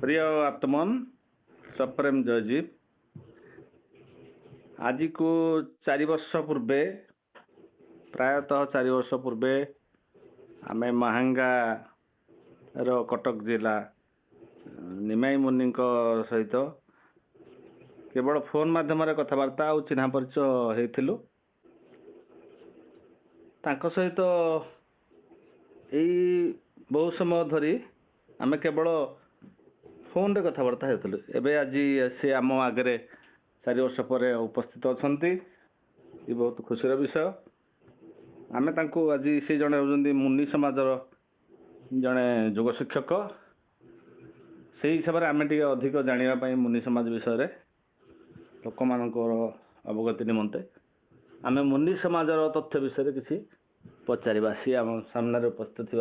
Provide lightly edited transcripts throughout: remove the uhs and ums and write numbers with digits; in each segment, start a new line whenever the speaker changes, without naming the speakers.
प्रिय आत्मन सप्रेम जयजीव आज को 4 वर्ष पूर्वे प्रायतः 4 वर्ष पूर्वे आम महांगा कटक जिला निमाई मुनि सहित केवल फोन माध्यम कथबार्ता और चिन्हा परिचय होइथिलु। तांको सहित यही बहुत समय धरी आम केवल फोन रे कथबार्ता होइथिलु। एबे आज से आम आगे 4 वर्ष पर उपस्थित अछंती। ये बहुत खुशीर विषय। आम तांको आज से जड़े होउछंती मुनि समाजर जड़े योग शिक्षक। से हिसाब से आम टे अधिक जानापी मुनि समाज विषय लोक मान अवगति निमंते आम मुनि समाजर तथ्य विषय किसी पचार सी आम सामने उपस्थित थी।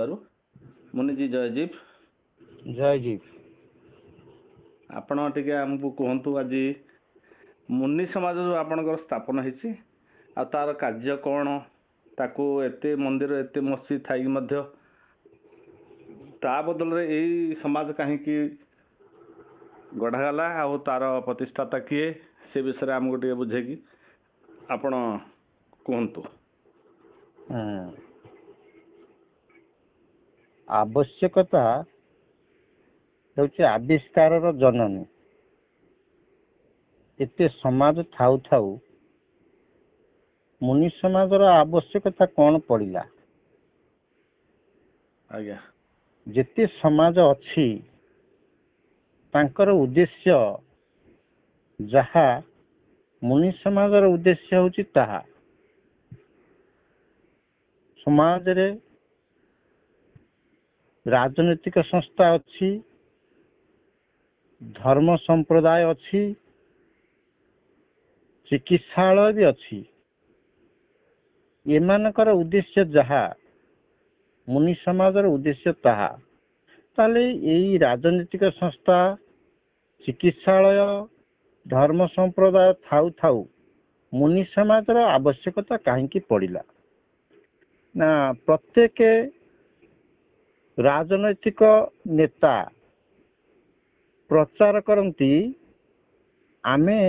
मुनिजी जयजीव
जयजीव
आपण टे आमको कहतु आज मुनि समाज जो आपणकर स्थापन होती तार कार्य कौन ताकू एते मंदिर एते मस्जिद थी ता बदल यही समाज कहीं गढ़ागला आ तार प्रतिष्ठाता किए से विषय आमको टे बुझे कि आपण कहतु।
आवश्यकता होची आविष्कार जननी। एते समाज थाउ थाउ मुनि समाजर आवश्यकता कौन पड़िला?
आज्ञा
जेते समाज अच्छी तांकर उद्देश्य जहा मुनि समाजर उद्देश्य होची ताहा। समाज रे राजनीतिक संस्था अच्छी, धर्म संप्रदाय अच्छी, चिकित्सालय भी अच्छी। एमानकर उद्देश्य जहा मुनि समाजर उद्देश्य ताहा। ताले यही राजनीतिक संस्था, चिकित्सालय, धर्म संप्रदाय थाउ थाउ मुनि समाजर आवश्यकता कहीं पड़िला ना? प्रत्येक राजनैतिक नेता प्रचार करती आमे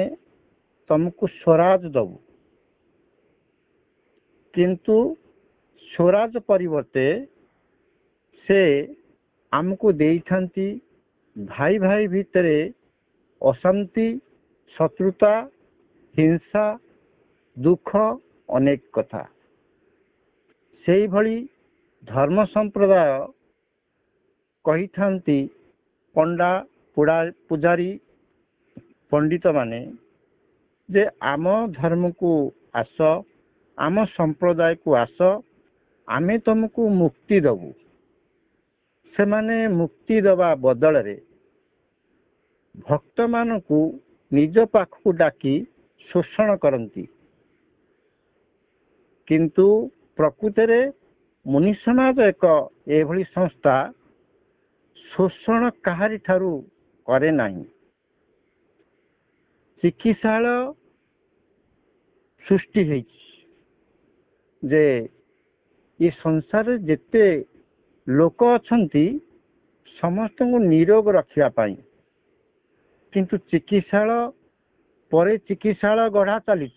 तुमको स्वराज दबु, किंतु स्वराज परिवर्ते से आमको देइथांती भाई भाई भितरे अशांति, शत्रुता, हिंसा, दुख अनेक कथा। से भली धर्म संप्रदाय कही थांती पंडा पुजारी पंडित माने जे आम धर्म को आस, आम संप्रदाय को आस, आमे तुमको मुक्ति दबु। से माने मुक्ति दबा बदल रे भक्त मान को निज पाखु डाकी शोषण करती। किंतु प्रकृति रे मुनि समाज एक एभली संस्था शोषण काहारी ठारू करे नहीं। चिकित्सालय सृष्टि है जे ये संसार जेते लोक अछंती समस्त को निरोग रखिया पाई, किंतु चिकित्सालय परे चिकित्सालय गढ़ा चली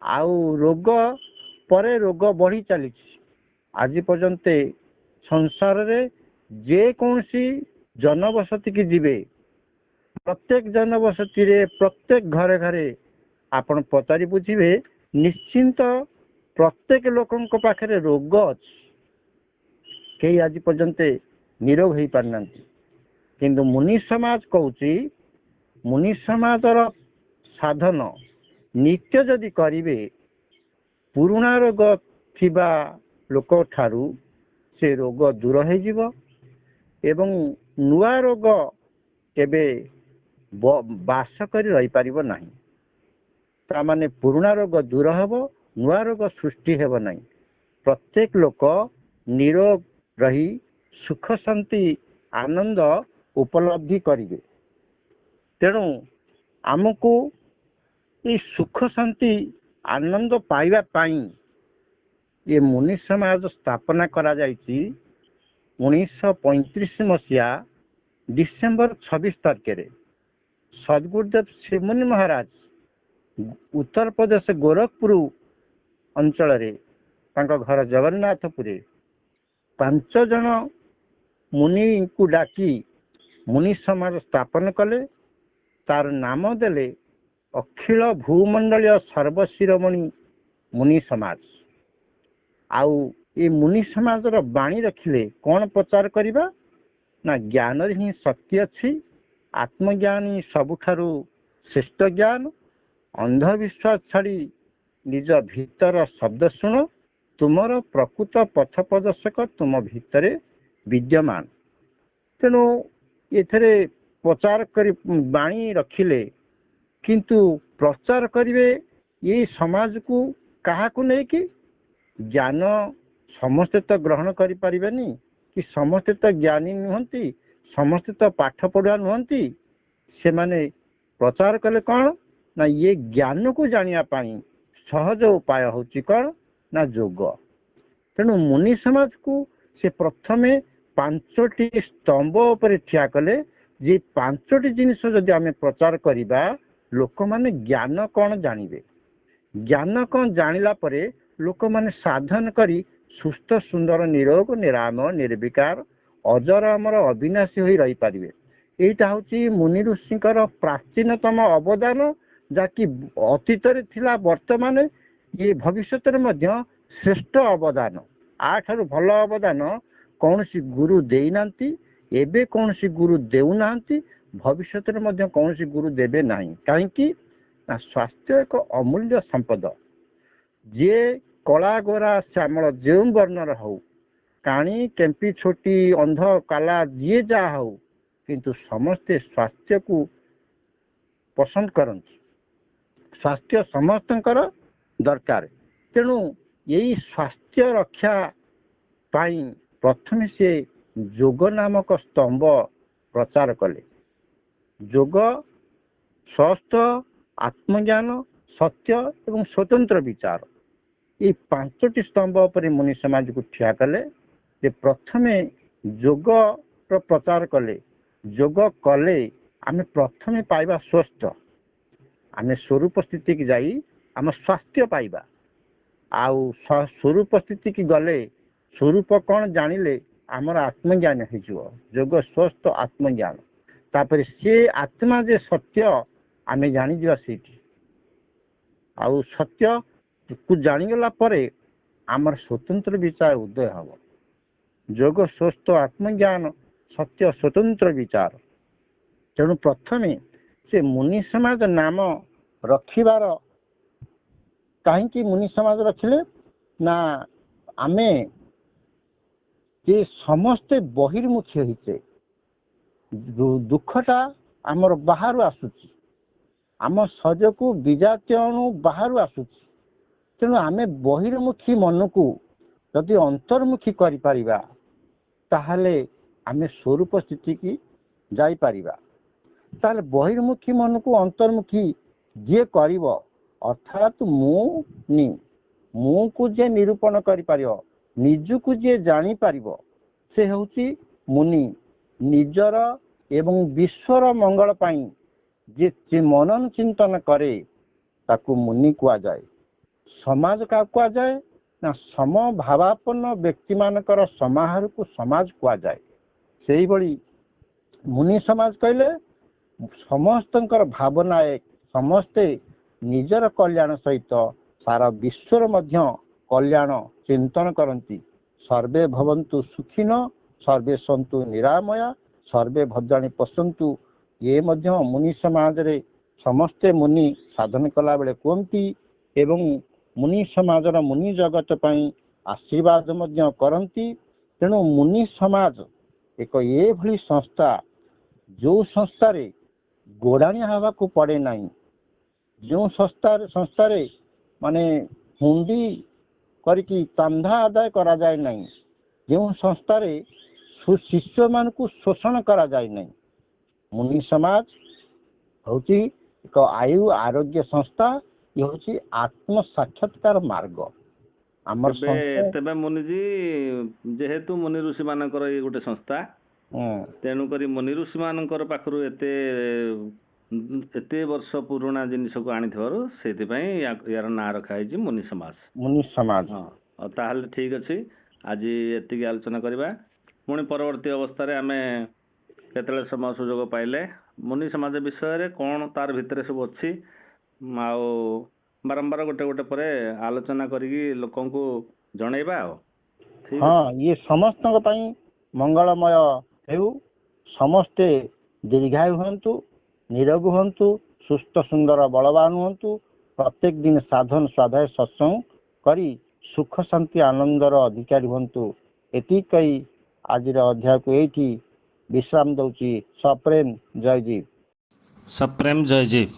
आउ रोग परे रोग बढ़ी चली। आज पर्यंत संसार रे जे कौनसी जनबसती की जीवे प्रत्येक जनबसती रे प्रत्येक घरे घरे आपण पचारि बुझिबे निश्चिंत प्रत्येक लोकन को पाखरे रोग अछि। कई आज पर्यंत निरोग हो पारना। किंतु मुनि समाज कहूची मुनि समाजर साधन नित्य जदि करिवे पुराणा रोग थिबा लोक ठारू से रोग दूर हो जिवो एवं नुआ रोग केबे बास करी रही पारिबो नहीं। ता माने पुराणा रोग दूर हबो, नुआ रोग सृष्टि हेबो नहीं। प्रत्येक लोक निरोग रही सुख शांति आनंद उपलब्धि करिवे। तेणु आमको ये सुख शांति आनंद पाइबा पाई ये मुनि समाज स्थापना करा जायछि 1935 मसीहा डिसेम्बर 26 तारिख सदगुरुदेव श्रीमुनि महाराज उत्तर प्रदेश गोरखपुर अंचल घर जगन्नाथपुर 5 जन मुनि को डाकी मुनि समाज स्थापन कले। तार नाम देले अखिल भूमंडलीय सर्वशिरोमणि मुनि समाज। आउ ये मुनि समाज बाणी रखिले कौन प्रचार करिबा ना ज्ञान ही शक्ति अच्छी, आत्मज्ञान ही सबुठारु श्रेष्ठ ज्ञान। अंधविश्वास छाड़ी निज भीतर शब्द शुण, तुमर प्रकृत पथ प्रदर्शक तुम भितर विद्यमान। तेणु एथरे प्रचार करी बाणी रखिले किंतु प्रचार करिवे ये समाज को कहा को नहीं कि ज्ञान समस्ते तो ग्रहण करि परिबेनी कि समस्ते तो ज्ञानी नुहंती, समस्ते तो पाठ पढ़ुआ नुहंती। से माने प्रचार कले कौन ना ये ज्ञान को जानिया पाई सहज उपाय होची कौन ना जोग। तेणु मुनि समाज को से प्रथमे 5टी स्तंभ पर ठिया कले जे 5टी जिनिस जदि आमे प्रचार करिबा लोक माने ज्ञान कौन जानिबे। ज्ञान कौन जानिला परे लोक माने साधन करी सुस्थ सुंदर निरोग निराम निर्विकार अजर अमर अविनाशी होई रही पारिबे। एटा होची मुनि ऋषिकर प्राचीनतम अवदान जाकि अतीत रे थिला वर्तमान ये भविष्यत रे मध्य श्रेष्ठ अवदान। आठारु भल अवदान कौन सी गुरु देई नांती, एबे कौन सी गुरु देउ नांती, भविष्यत रे मध्य कौन सी गुरु देबे नाही। काहेकि ना स्वास्थ्य एक अमूल्य संपद। जे कला गोरा श्यामल जो वर्णर हो, काणी केम्पी छोटी अंध काला जी जा हो, किंतु समस्ते स्वास्थ्य को पसंद करती। स्वास्थ्य समस्तंकर दरकार। तेणु यही स्वास्थ्य रक्षा पाई प्रथम से जोग नामक स्तंभ प्रचार कले। जोग स्वस्थ आत्मज्ञान सत्य एवं स्वतंत्र विचार ये 5टी स्तंभ पर मुनि समाज को ठिया कले। जे प्रथमे जोग प्रचार कले। जोग कले आमे प्रथमे पाइबा स्वस्थ, आमे स्वरूप स्थिति की जाई आम स्वास्थ्य पाइबा। आउ स्वरूप स्थिति की गले स्वरूप कौन जानिले आमर आत्मज्ञान हो। जोग स्वस्थ आत्मज्ञान तापर से आत्मा जे सत्य आमे जानी जीवा सेठी। आउ सत्य को जानिगला परे आमर स्वतंत्र विचार उदय हब। जोग स्वस्थ आत्मज्ञान सत्य स्वतंत्र विचार। तेणु प्रथमे से मुनि समाज नाम रखिबार कहीं मुनि समाज रखिले ना आमे जे समस्ते बहिर्मुखी होइचे दुखटा आमर बाहर आसुची, आम शरीर को विजातीय अणु बाहर आसुची। तेणु आमे बहिर्मुखी मन को यदि अंतर्मुखी करि परिबा ताहले आमे स्वरूप स्थिति की जाई परिबा। ताहले बहिर्मुखी मन को अंतर्मुखी जे करिवो अर्थात मु को जे निरूपण करि परिबो, निज को जे जानी परिबो से होची मुनि। निजर एवं विश्वर मंगल पाई जे मनन चिंतन करे ताकू मुनि कुआ जाए। समाज का कुआ जाए ना समभावापन्न व्यक्ति मानकर समाहार को समाज कुआ जाए। सेही बड़ी मुनि समाज कहले समस्तंकर भावना एक, समस्ते निजर कल्याण सहित सारा विश्वर मध्य कल्याण चिंतन करती। सर्वे भवन्तु सुखिनो सर्वे सन्तु निरामया सर्वे भद्राणि पश्यन्तु। ये मध्य मुनि समाज रे समस्ते मुनि साधन कला बेले कहती एवं मुनि समाजर मुनि जगत पाई आशीर्वाद मध्य करती। तेणु मुनि समाज एक ये भली संस्था जो संस्था रे गोड़ाणी हवा को पड़े नहीं, जो संस्था रे माने हुंडी करके तंधा आदाय करा जाए नहीं, जो संस्था रे शिष्य मान को शोषण करा जाए नहीं। मुनि समाज होची एक आयु आरोग्य संस्था, ये होची आत्म साक्षात्कार मार्ग।
तेबे मुनि जी जेहेतु मुनि ऋषि मानकर ये गोटे संस्था ତେଣୁକରି ମୁନି ଋଷି ମାନଙ୍କର ପାଖରୁ ଏତେ ବର୍ଷ ପୁରୁଣା ଜିନିଷକୁ ଆଣିଥିବାରୁ ସେଇଥିପାଇଁ ୟାର ନାଁ ରଖା ହେଇଛି ମୁନି ସମାଜ।
ମୁନି ସମାଜ।
ହଁ ତାହେଲେ ଠିକ ଅଛି, ଆଜି ଏତିକି ଆଲୋଚନା କରିବା। ପୁଣି ପରବର୍ତ୍ତୀ ଅବସ୍ଥାରେ ଆମେ କେତେବେଳେ ସମୟ ସୁଯୋଗ ପାଇଲେ ମୁନି ସମାଜ ବିଷୟରେ କ'ଣ ତାର ଭିତରେ ସବୁ ଅଛି ଆଉ ବାରମ୍ବାର ଗୋଟେ ଗୋଟେ ପରେ ଆଲୋଚନା କରିକି ଲୋକଙ୍କୁ ଜଣେଇବା ଆଉ।
ହଁ, ଇଏ ସମସ୍ତଙ୍କ ପାଇଁ ମଙ୍ଗଳମୟ ହେଉ। ସମସ୍ତେ ଦୀର୍ଘାୟୁ ହୁଅନ୍ତୁ, ନିରୋଗ ହୁଅନ୍ତୁ, ସୁସ୍ଥ ସୁନ୍ଦର ବଳବାନ ହୁଅନ୍ତୁ। ପ୍ରତ୍ୟେକ ଦିନ ସାଧନ ସ୍ୱାଧ୍ୟାୟ ସତ୍ସଙ୍ଗ କରି ସୁଖ ଶାନ୍ତି ଆନନ୍ଦର ଅଧିକାରୀ ହୁଅନ୍ତୁ। ଏତିକି କହି ଆଜିର ଅଧ୍ୟାୟକୁ ଏଇଠି ବିଶ୍ରାମ ଦଉଛି। ସପ୍ରେମ ଜୟଜୀବ।
ସପ୍ରେମ ଜୟଜୀବ।